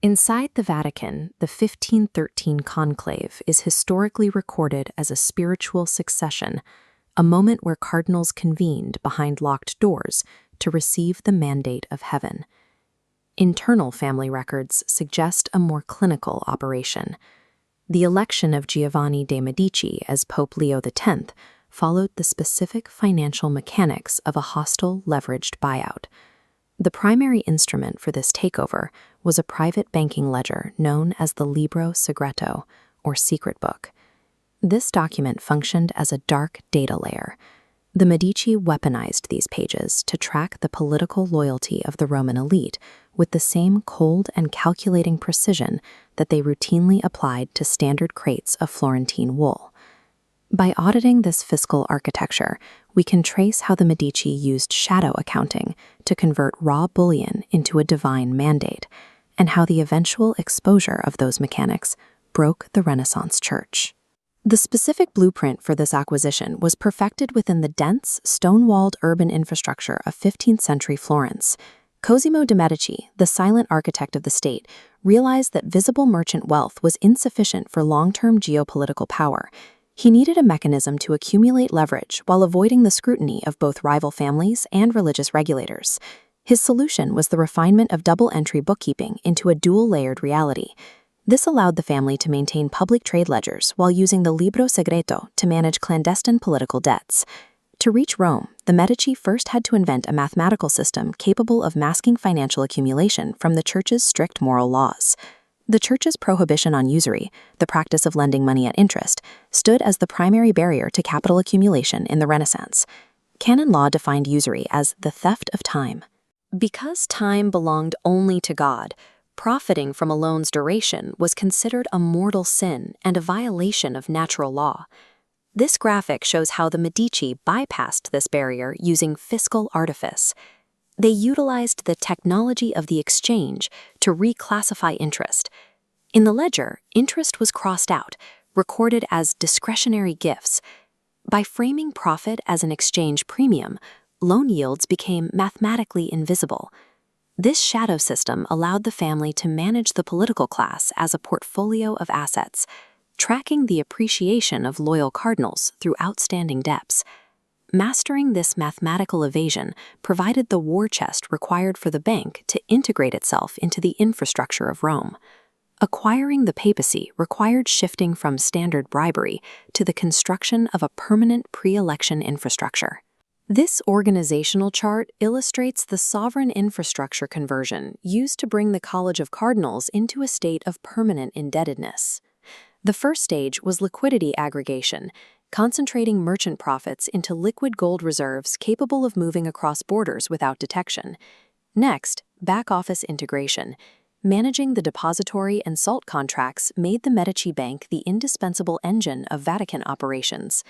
Inside the Vatican, the 1513 conclave is historically recorded as a spiritual succession, a moment where cardinals convened behind locked doors to receive the mandate of heaven. Internal family records suggest a more clinical operation. The election of Giovanni de' Medici as Pope Leo X followed the specific financial mechanics of a hostile leveraged buyout. The primary instrument for this takeover was a private banking ledger known as the Libro Segreto, or secret book. This document functioned as a dark data layer. The Medici weaponized these pages to track the political loyalty of the Roman elite with the same cold and calculating precision that they routinely applied to standard crates of Florentine wool. By auditing this fiscal architecture, we can trace how the Medici used shadow accounting to convert raw bullion into a divine mandate, and how the eventual exposure of those mechanics broke the Renaissance Church. The specific blueprint for this acquisition was perfected within the dense, stone-walled urban infrastructure of 15th century Florence. Cosimo de' Medici, the silent architect of the state, realized that visible merchant wealth was insufficient for long-term geopolitical power. He needed a mechanism to accumulate leverage while avoiding the scrutiny of both rival families and religious regulators. His solution was the refinement of double-entry bookkeeping into a dual-layered reality. This allowed the family to maintain public trade ledgers while using the Libro Segreto to manage clandestine political debts. To reach Rome, the Medici first had to invent a mathematical system capable of masking financial accumulation from the Church's strict moral laws. The Church's prohibition on usury, the practice of lending money at interest, stood as the primary barrier to capital accumulation in the Renaissance. Canon law defined usury as the theft of time. Because time belonged only to God, profiting from a loan's duration was considered a mortal sin and a violation of natural law. This graphic shows how the Medici bypassed this barrier using fiscal artifice. They utilized the technology of the exchange to reclassify interest. In the ledger, interest was crossed out, recorded as discretionary gifts. By framing profit as an exchange premium, loan yields became mathematically invisible. This shadow system allowed the family to manage the political class as a portfolio of assets, tracking the appreciation of loyal cardinals through outstanding debts. Mastering this mathematical evasion provided the war chest required for the bank to integrate itself into the infrastructure of Rome. Acquiring the papacy required shifting from standard bribery to the construction of a permanent pre-election infrastructure. This organizational chart illustrates the sovereign infrastructure conversion used to bring the College of Cardinals into a state of permanent indebtedness. The first stage was liquidity aggregation, concentrating merchant profits into liquid gold reserves capable of moving across borders without detection. Next, back-office integration. Managing the depository and salt contracts made the Medici Bank the indispensable engine of Vatican operations.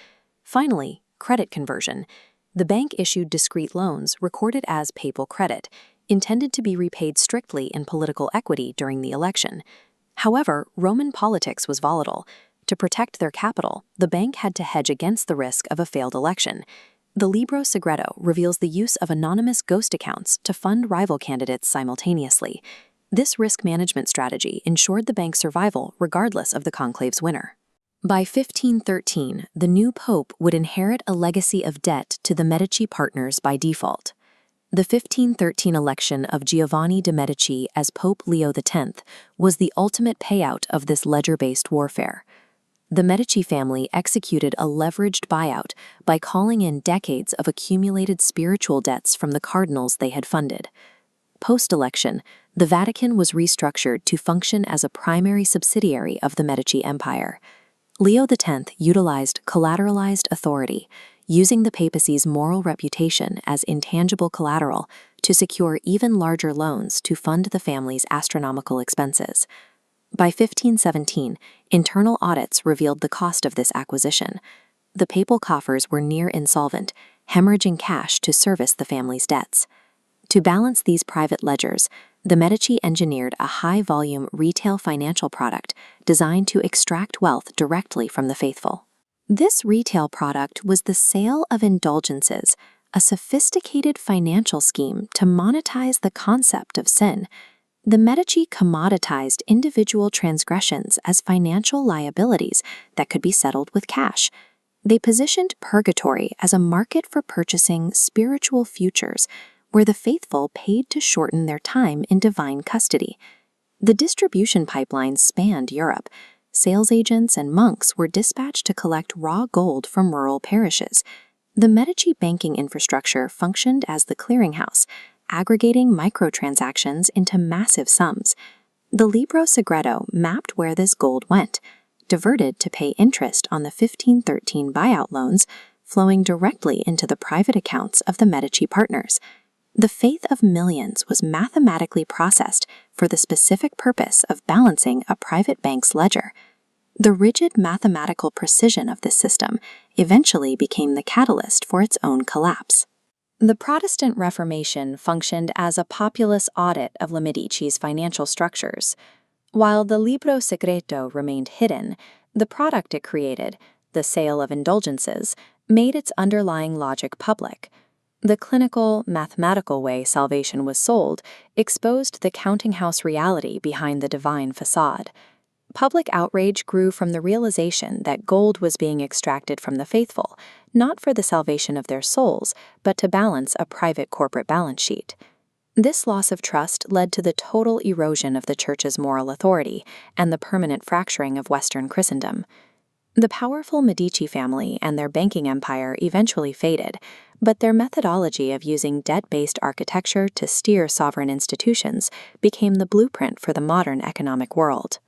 Finally, credit conversion. The bank issued discrete loans recorded as papal credit, intended to be repaid strictly in political equity during the election. However, Roman politics was volatile. To protect their capital, the bank had to hedge against the risk of a failed election. The Libro Segreto reveals the use of anonymous ghost accounts to fund rival candidates simultaneously. This risk management strategy ensured the bank's survival regardless of the conclave's winner. By 1513, the new pope would inherit a legacy of debt to the Medici partners by default. The 1513 election of Giovanni de' Medici as Pope Leo X was the ultimate payout of this ledger-based warfare. The Medici family executed a leveraged buyout by calling in decades of accumulated spiritual debts from the cardinals they had funded. Post-election, the Vatican was restructured to function as a primary subsidiary of the Medici Empire. Leo X utilized collateralized authority, using the papacy's moral reputation as intangible collateral to secure even larger loans to fund the family's astronomical expenses. By 1517, internal audits revealed the cost of this acquisition. The papal coffers were near insolvent, hemorrhaging cash to service the family's debts. To balance these private ledgers, the Medici engineered a high-volume retail financial product designed to extract wealth directly from the faithful. This retail product was the sale of indulgences, a sophisticated financial scheme to monetize the concept of sin. The Medici commoditized individual transgressions as financial liabilities that could be settled with cash. They positioned purgatory as a market for purchasing spiritual futures, where the faithful paid to shorten their time in divine custody. The distribution pipeline spanned Europe. Sales agents and monks were dispatched to collect raw gold from rural parishes. The Medici banking infrastructure functioned as the clearinghouse, aggregating microtransactions into massive sums. The Libro Segreto mapped where this gold went, diverted to pay interest on the 1513 buyout loans, flowing directly into the private accounts of the Medici partners. The faith of millions was mathematically processed for the specific purpose of balancing a private bank's ledger. The rigid mathematical precision of this system eventually became the catalyst for its own collapse. The Protestant Reformation functioned as a populist audit of the Medici's financial structures. While the Libro Segreto remained hidden, the product it created, the sale of indulgences, made its underlying logic public. The clinical, mathematical way salvation was sold exposed the counting house reality behind the divine facade. Public outrage grew from the realization that gold was being extracted from the faithful, not for the salvation of their souls, but to balance a private corporate balance sheet. This loss of trust led to the total erosion of the Church's moral authority and the permanent fracturing of Western Christendom. The powerful Medici family and their banking empire eventually faded, but their methodology of using debt-based architecture to steer sovereign institutions became the blueprint for the modern economic world.